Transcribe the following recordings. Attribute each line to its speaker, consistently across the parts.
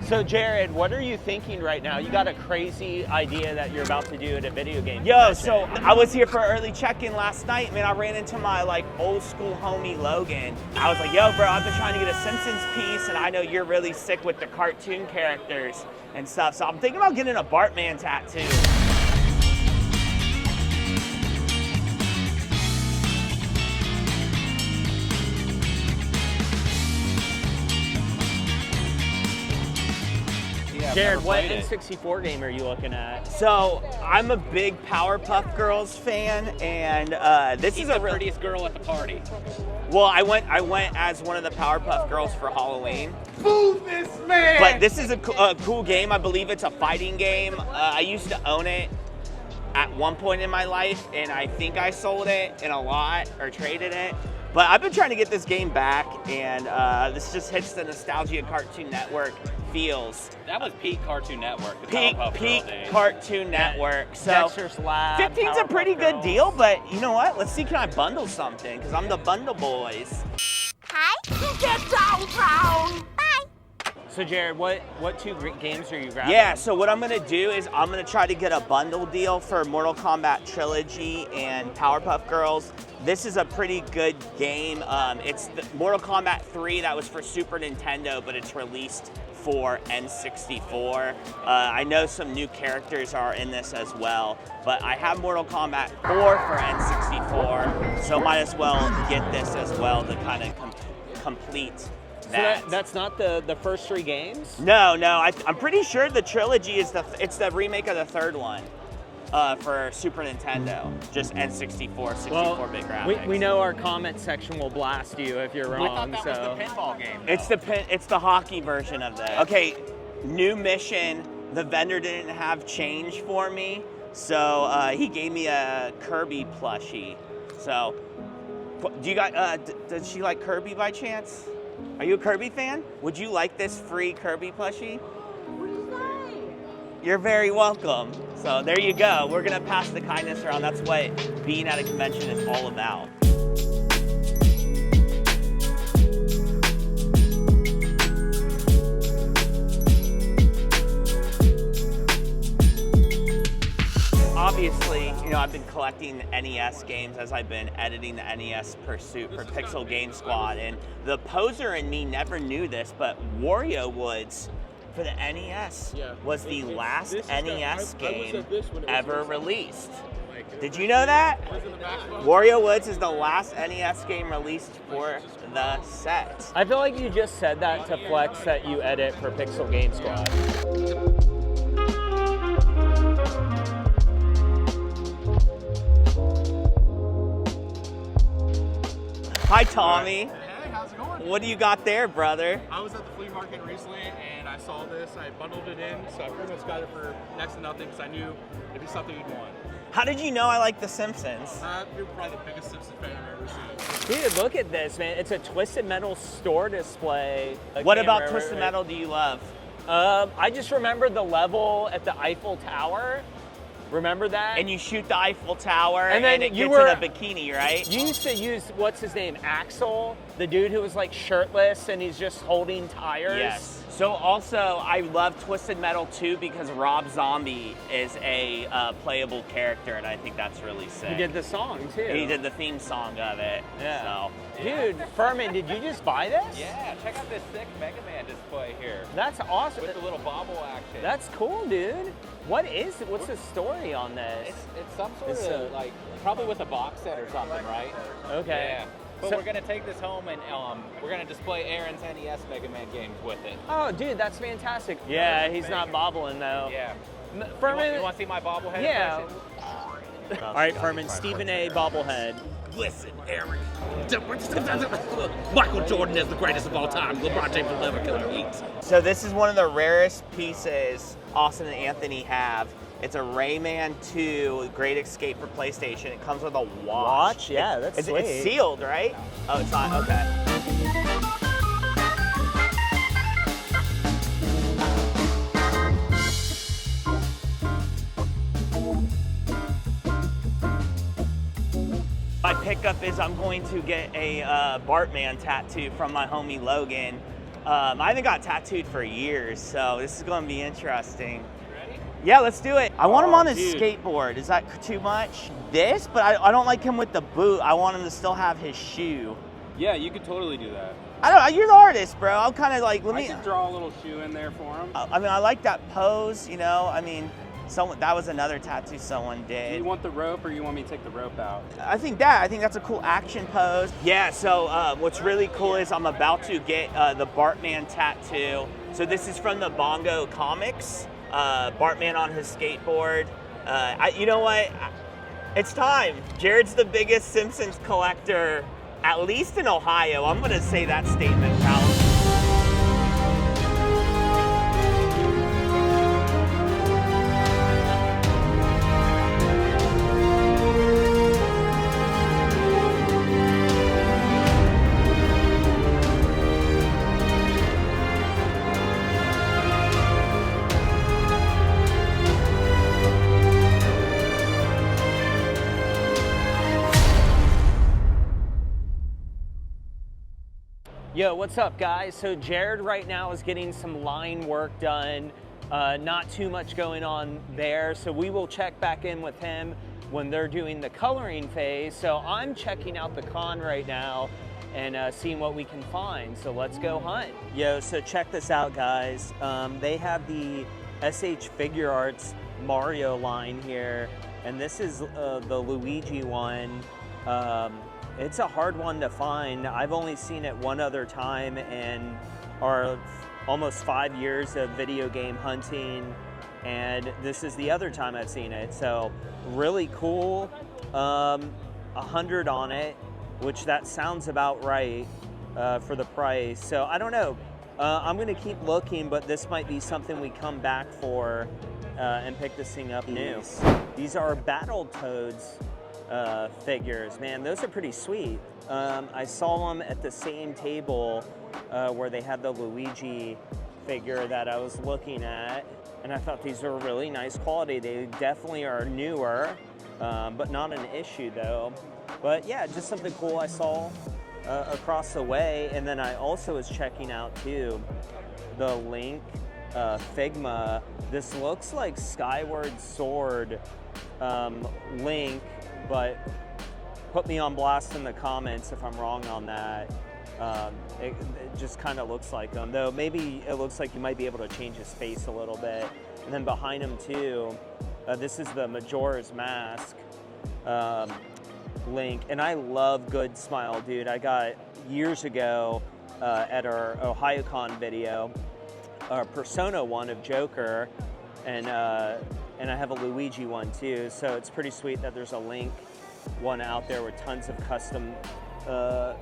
Speaker 1: So Jared, what are you thinking right now? You got a crazy idea that you're about to do at a video game
Speaker 2: Yo,
Speaker 1: convention.
Speaker 2: so I was here for early check-in last night. Man, I ran into my like old school homie Logan. I was like, yo, bro, I've been trying to get a Simpsons piece, and I know you're really sick with the cartoon characters and stuff. So I'm thinking about getting a Bartman tattoo.
Speaker 1: Jared, what N64 game are you looking at?
Speaker 2: So I'm a big Powerpuff Girls fan, and this
Speaker 3: He's
Speaker 2: is
Speaker 3: the prettiest girl at the party.
Speaker 2: Well, I went as one of the Powerpuff Girls for Halloween.
Speaker 4: Boo this man!
Speaker 2: But this is a cool game. I believe it's a fighting game. I used to own it at one point in my life, and I think I sold it in a lot or traded it. But I've been trying to get this game back, and this just hits the nostalgia Cartoon Network feels.
Speaker 3: That was peak Cartoon Network.
Speaker 2: Peak Cartoon Network. So
Speaker 1: Dexter's Lab,
Speaker 2: 15's a pretty
Speaker 1: Powerpuff
Speaker 2: good
Speaker 1: Girls.
Speaker 2: deal, but you know what? Let's see, can I bundle something? Because I'm the bundle boys.
Speaker 5: Hi. Get downtown. Bye.
Speaker 1: So Jared, what two games are you grabbing?
Speaker 2: Yeah, so what I'm gonna do is I'm gonna try to get a bundle deal for Mortal Kombat Trilogy and Powerpuff Girls. This is a pretty good game. It's the Mortal Kombat 3 that was for Super Nintendo, but it's released for N64. I know some new characters are in this as well, but I have Mortal Kombat 4 for N64, so might as well get this as well to kind of complete
Speaker 1: So
Speaker 2: that.
Speaker 1: that's not the first three games?
Speaker 2: No, I'm pretty sure the trilogy is it's the remake of the third one for Super Nintendo, just N64, 64-bit graphics.
Speaker 1: We know our comment section will blast you if you're wrong.
Speaker 3: I thought that was the pinball game.
Speaker 2: It's the hockey version of that. Okay, new mission. The vendor didn't have change for me, so he gave me a Kirby plushie. So, do you guys? Does she like Kirby by chance? Are you a Kirby fan? Would you like this free Kirby plushie? You're very welcome. So there you go. We're gonna pass the kindness around. That's what being at a convention is all about. Obviously, you know, I've been collecting NES games as I've been editing the NES Pursuit for Pixel Game Squad, and the poser in me never knew this, but Wario Woods for the NES was the last NES game ever released. Did you know that? Wario Woods is the last NES game released for the set.
Speaker 1: I feel like you just said that to flex that you edit for Pixel Game Squad.
Speaker 2: Hi, Tommy.
Speaker 4: Hey, how's it going?
Speaker 2: What do you got there, brother?
Speaker 4: I was at the flea market recently and I saw this. I bundled it in, so I pretty much got it for next to nothing because I knew it'd be something you'd want.
Speaker 2: How did you know I like The Simpsons?
Speaker 4: You're probably the biggest Simpsons fan I've ever seen.
Speaker 1: Dude, look at this, man. It's a Twisted Metal store display.
Speaker 2: What about Twisted Metal do you love?
Speaker 1: I just remember the level at the Eiffel Tower. Remember that?
Speaker 2: And you shoot the Eiffel Tower
Speaker 1: And then
Speaker 2: it
Speaker 1: you
Speaker 2: gets
Speaker 1: were-
Speaker 2: in a bikini, right?
Speaker 1: You used to use, what's his name, Axel? The dude who was like shirtless and he's just holding tires?
Speaker 2: Yes. So also, I love Twisted Metal 2 because Rob Zombie is a playable character, and I think that's really sick.
Speaker 1: He did the song too.
Speaker 2: He did the theme song of it.
Speaker 1: Yeah.
Speaker 2: So.
Speaker 1: Dude, Furman, did you just buy this?
Speaker 3: Yeah, check out this sick Mega Man display here.
Speaker 1: That's awesome.
Speaker 3: With the little bobble action.
Speaker 1: That's cool, dude. What's the story on this?
Speaker 3: It's some sort
Speaker 1: It's
Speaker 3: of like, probably with a box set or something, right?
Speaker 1: Okay.
Speaker 3: Yeah. But
Speaker 1: So-
Speaker 3: we're gonna take this home and we're gonna display Aaron's NES Mega Man games with it.
Speaker 1: Oh, dude, that's fantastic. Yeah, he's not bobbling though.
Speaker 3: Yeah.
Speaker 1: Furman.
Speaker 3: You want to see my bobblehead?
Speaker 1: Yeah.
Speaker 3: impression?
Speaker 1: All right, Furman. Stephen A. bobblehead.
Speaker 6: Listen, Eric. Michael Jordan is the greatest of all time. LeBron James will never kill him. Eat.
Speaker 2: So this is one of the rarest pieces Austin and Anthony have. It's a Rayman 2 Great Escape for PlayStation. It comes with a watch.
Speaker 1: Yeah, that's
Speaker 2: It's
Speaker 1: sweet.
Speaker 2: sealed, right? Oh, it's not. Okay. My pickup is I'm going to get a Bartman tattoo from my homie Logan. I haven't got tattooed for years, so this is going to be interesting. Ready? Yeah, let's do it. I want him on his skateboard. Is that too much? This, but I don't like him with the boot. I want him to still have his shoe.
Speaker 3: Yeah, you could totally do that.
Speaker 2: I don't. You're the artist, bro. I'm kind of like,
Speaker 3: I could draw a little shoe in there for him.
Speaker 2: I mean, I like that pose. You know, I mean, that was another tattoo someone did.
Speaker 3: You want the rope, or you want me to take the rope out?
Speaker 2: I think that's a cool action pose. Yeah. So what's really cool is I'm about to get the Bartman tattoo. So this is from the Bongo comics. Bartman on his skateboard. You know what? It's time. Jared's the biggest Simpsons collector, at least in Ohio. I'm gonna say that statement counts.
Speaker 1: Yo, what's up guys? So Jared right now is getting some line work done. Not too much going on there. So we will check back in with him when they're doing the coloring phase. So I'm checking out the con right now and seeing what we can find. So let's go hunt. Yo, so check this out guys. They have the SH Figure Arts Mario line here. And this is the Luigi one. It's a hard one to find. I've only seen it one other time in our almost 5 years of video game hunting, and this is the other time I've seen it. So really cool. 100 on it, which that sounds about right for the price. So I don't know. I'm gonna keep looking, but this might be something we come back for and pick this thing up new. These are Battletoads figures. Man, those are pretty sweet. I saw them at the same table where they had the Luigi figure that I was looking at, and I thought these were really nice quality. They definitely are newer, but not an issue though. But yeah, just something cool I saw across the way. And then I also was checking out too the Link Figma. This looks like Skyward Sword Link, but put me on blast in the comments if I'm wrong on that. It just kind of looks like them, though maybe it looks like you might be able to change his face a little bit. And then behind him too, this is the Majora's Mask Link, and I love Good Smile, dude. I got years ago at our OhioCon video, Persona one of Joker, and I have a Luigi one too, so it's pretty sweet that there's a Link one out there with tons of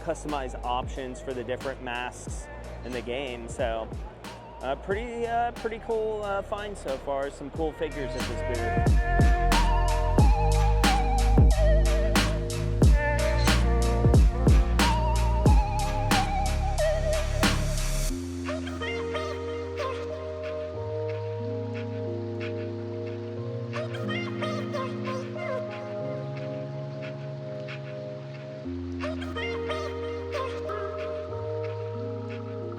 Speaker 1: customized options for the different masks in the game. So pretty cool find so far. Some cool figures at this booth.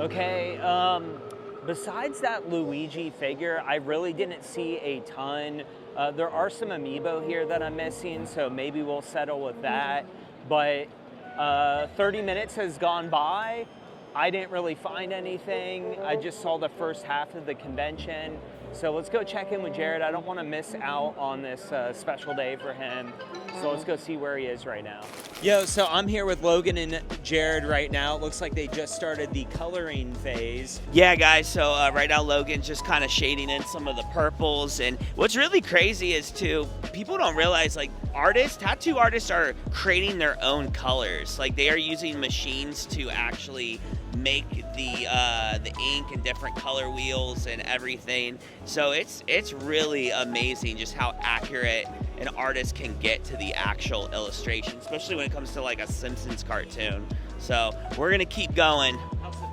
Speaker 1: Okay, besides that Luigi figure, I really didn't see a ton. There are some amiibo here that I'm missing, so maybe we'll settle with that. But 30 minutes has gone by. I didn't really find anything. I just saw the first half of the convention. So let's go check in with Jared. I don't want to miss out on this special day for him. So let's go see where he is right now. Yo, so I'm here with Logan and Jared right now. It looks like they just started the coloring phase.
Speaker 2: Yeah, guys, so right now Logan's just kind of shading in some of the purples. And what's really crazy is, too, people don't realize, like, tattoo artists are creating their own colors. Like, they are using machines to actually make the ink and different color wheels and everything. So it's really amazing just how accurate an artist can get to the actual illustration, especially when it comes to like a Simpsons cartoon. So we're gonna keep going.
Speaker 1: How's the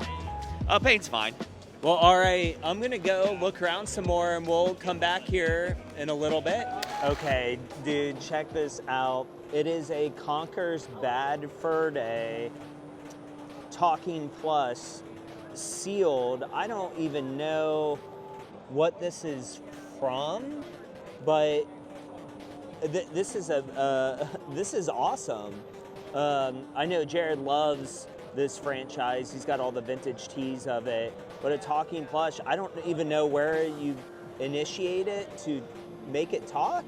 Speaker 1: paint?
Speaker 2: Paint's fine.
Speaker 1: Well, all right, I'm gonna go look around some more and we'll come back here in a little bit. Okay, dude, check this out. It is a Conker's Bad Fur Day Talking Plus sealed. I don't even know what this is from, but this is this is awesome. I know Jared loves this franchise. He's got all the vintage tees of it, but a talking plush, I don't even know where you initiate it to make it talk,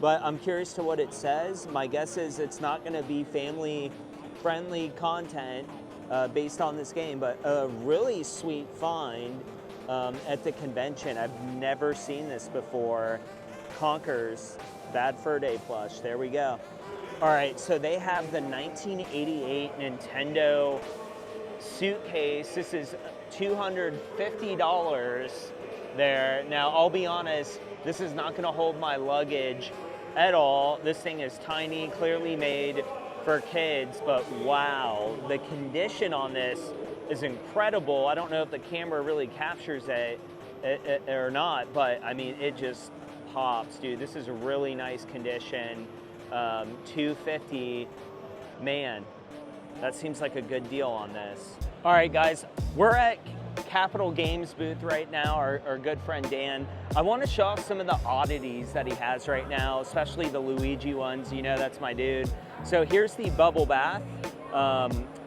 Speaker 1: but I'm curious to what it says. My guess is it's not going to be family-friendly content based on this game, but a really sweet find at the convention. I've never seen this before. Conker's Bad Fur Day plush. There we go. All right, so they have the 1988 Nintendo suitcase. This is $250 there. Now, I'll be honest, this is not gonna hold my luggage at all. This thing is tiny, clearly made for kids, but wow, the condition on this is incredible. I don't know if the camera really captures it or not, but I mean, it just pops, dude. This is a really nice condition. $250, man, that seems like a good deal on this. All right, guys, we're at Capital Games booth right now, our good friend Dan. I want to show off some of the oddities that he has right now, especially the Luigi ones. You know, that's my dude. So here's the bubble bath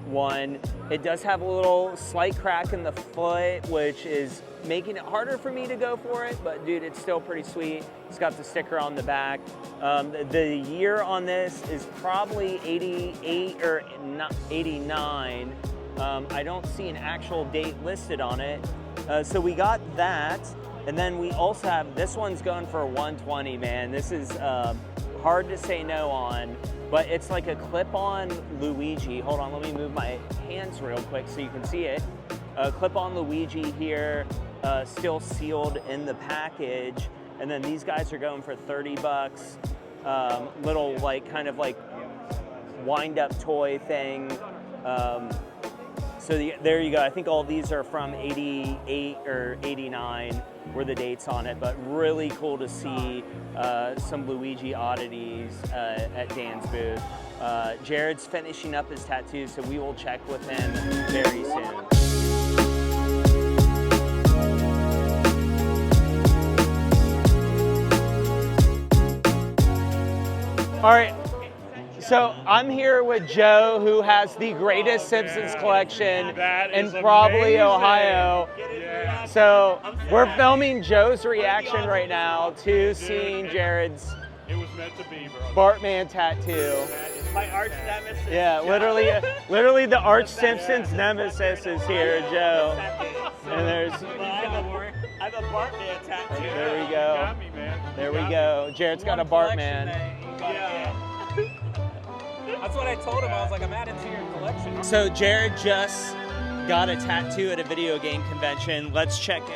Speaker 1: one. It does have a little slight crack in the foot, which is making it harder for me to go for it, but dude, it's still pretty sweet. It's got the sticker on the back. The year on this is probably 88 or 89. I don't see an actual date listed on it. So we got that, and then we also have, this one's going for $120, man. This is hard to say no on, but it's like a clip-on Luigi. Hold on, let me move my hands real quick so you can see it. Clip-on Luigi here, still sealed in the package. And then these guys are going for 30 bucks. Little like kind of like wind-up toy thing. So there you go. I think all these are from 88 or 89 were the dates on it, but really cool to see some Luigi oddities at Dan's booth. Jared's finishing up his tattoo, so we will check with him very soon. All right, so I'm here with Joe, who has the greatest Simpsons collection in probably Ohio.
Speaker 4: Yeah.
Speaker 1: So we're filming Joe's reaction right now to seeing Jared's
Speaker 4: It was meant to be, bro.
Speaker 1: Bartman tattoo.
Speaker 2: My arch nemesis.
Speaker 1: Yeah, literally the Arch Simpsons nemesis is here, Joe. And there's,
Speaker 2: I have a Bartman tattoo.
Speaker 1: there we go.
Speaker 4: Got me, man.
Speaker 1: There we go. Jared's got a Bartman.
Speaker 2: Yeah.
Speaker 3: That's what I told him. I was like, I'm adding to your collection.
Speaker 1: So Jared just got a tattoo at a video game convention. Let's check in.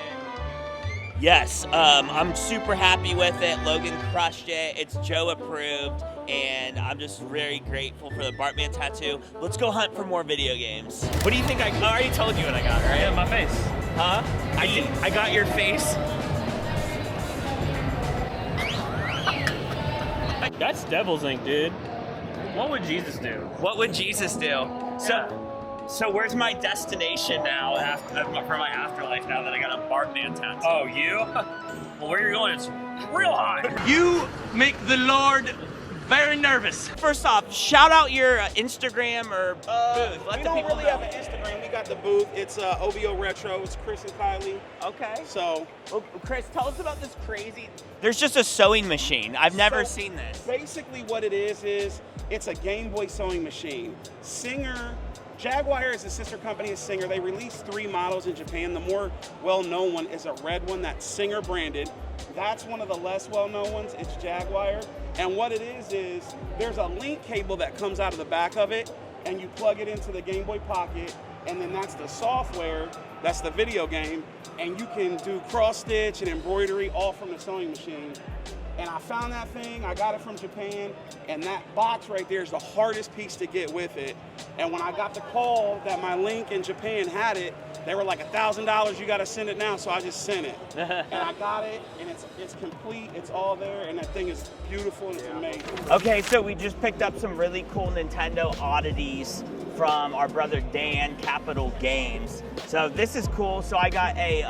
Speaker 2: Yes, I'm super happy with it. Logan crushed it. It's Joe approved, and I'm just very grateful for the Bartman tattoo. Let's go hunt for more video games. What do you think? I already told you what I got, right?
Speaker 6: Yeah, my face.
Speaker 2: Huh?
Speaker 6: I got your face. That's devil's ink, dude. What would Jesus do?
Speaker 2: What would Jesus do? So where's my destination now for my afterlife now that I got a Bartman tattoo?
Speaker 6: Oh, you? Well, where you're going is real high. You make the Lord very nervous.
Speaker 2: First off, shout out your Instagram or booth. Let
Speaker 7: We
Speaker 2: the
Speaker 7: don't
Speaker 2: people
Speaker 7: really
Speaker 2: know.
Speaker 7: have an Instagram. We got the booth. It's OVO Retro. It's Chris and Kylie.
Speaker 2: Okay.
Speaker 7: So
Speaker 2: Well, Chris, tell us about this crazy. There's just a sewing machine. I've never
Speaker 7: So,
Speaker 2: seen this.
Speaker 7: basically what it is it's a Game Boy sewing machine. Singer, Jaguar is a sister company of Singer. They released 3 models in Japan. The more well-known one is a red one that's Singer branded. That's one of the less well-known ones. It's Jaguar. And what it is there's a link cable that comes out of the back of it, and you plug it into the Game Boy Pocket, and then that's the software, that's the video game, and you can do cross-stitch and embroidery all from the sewing machine. And I found that thing, I got it from Japan, and that box right there is the hardest piece to get with it. And when I got the call that my link in Japan had it, they were like $1,000, you gotta send it now, so I just sent it. And I got it, and it's complete, it's all there, and that thing is beautiful and it's amazing.
Speaker 2: Okay, so we just picked up some really cool Nintendo oddities from our brother Dan, Capital Games. So this is cool. So I got a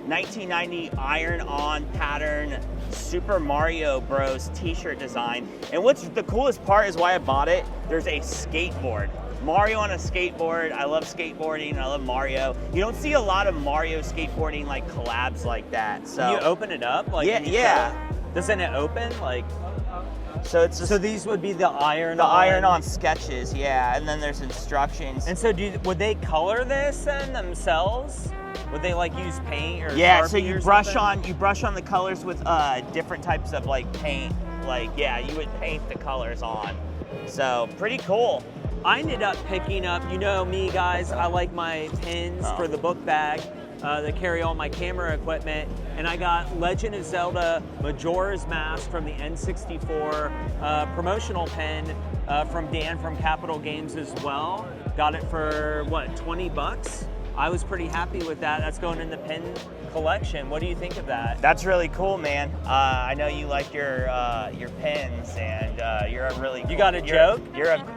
Speaker 2: 1990 iron-on pattern Super Mario Bros. T-shirt design. And what's the coolest part is why I bought it. There's a skateboard. Mario on a skateboard. I love skateboarding. I love Mario. You don't see a lot of Mario skateboarding like collabs like that. So
Speaker 1: Can you open it up? Like,
Speaker 2: yeah.
Speaker 1: Doesn't it open? Like,
Speaker 2: so it's just
Speaker 1: so these would be the
Speaker 2: iron-on sketches, yeah. And then there's instructions.
Speaker 1: And so would they color this then themselves? Would they like use paint or
Speaker 2: yeah? So
Speaker 1: Sharpie
Speaker 2: you
Speaker 1: or
Speaker 2: brush
Speaker 1: something?
Speaker 2: on the colors with different types of like paint. Like yeah, you would paint the colors on. So pretty cool.
Speaker 1: I ended up picking up, you know me guys, I like my pins for the book bag that carry all my camera equipment, and I got Legend of Zelda Majora's Mask from the N64 promotional pin from Dan from Capital Games as well. Got it for what, 20 bucks? I was pretty happy with that. That's going in the pin collection. What do you think of that?
Speaker 2: That's really cool, man. I know you like your pins, and you're a really.
Speaker 1: You got a joke?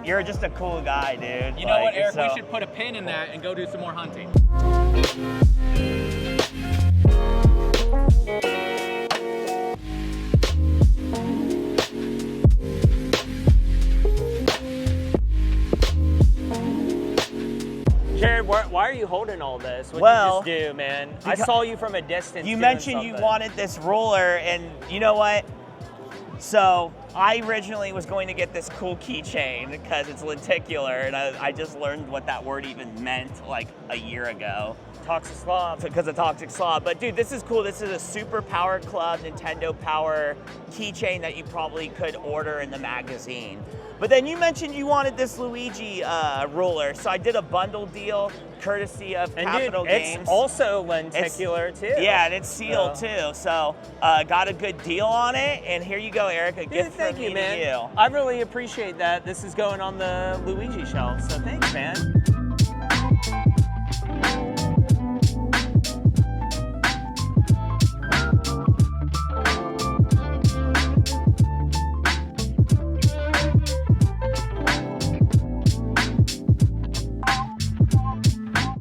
Speaker 2: You're just a cool guy, dude.
Speaker 3: You know what, Eric?
Speaker 2: So,
Speaker 3: We should put a pin in that and go do some more hunting.
Speaker 1: Jared, why are you holding all this? What
Speaker 2: Well,
Speaker 1: did you just do, man? I saw you from a distance.
Speaker 2: You
Speaker 1: doing
Speaker 2: mentioned you
Speaker 1: something.
Speaker 2: wanted this ruler, and you know what? So I originally was going to get this cool keychain because it's lenticular, and I just learned what that word even meant like a year ago.
Speaker 1: Toxic Slob.
Speaker 2: Because of Toxic Slob. But dude, this is cool. This is a Super Power Club Nintendo Power keychain that you probably could order in the magazine. But then you mentioned you wanted this Luigi ruler, so I did a bundle deal courtesy of Capital Games.
Speaker 1: It's also lenticular too.
Speaker 2: Yeah, and it's sealed too. So got a good deal on it, and here you go, Eric. A gift
Speaker 1: thank
Speaker 2: from
Speaker 1: you,
Speaker 2: me
Speaker 1: man.
Speaker 2: to you.
Speaker 1: I really appreciate that. This is going on the Luigi shelf, so thanks, man.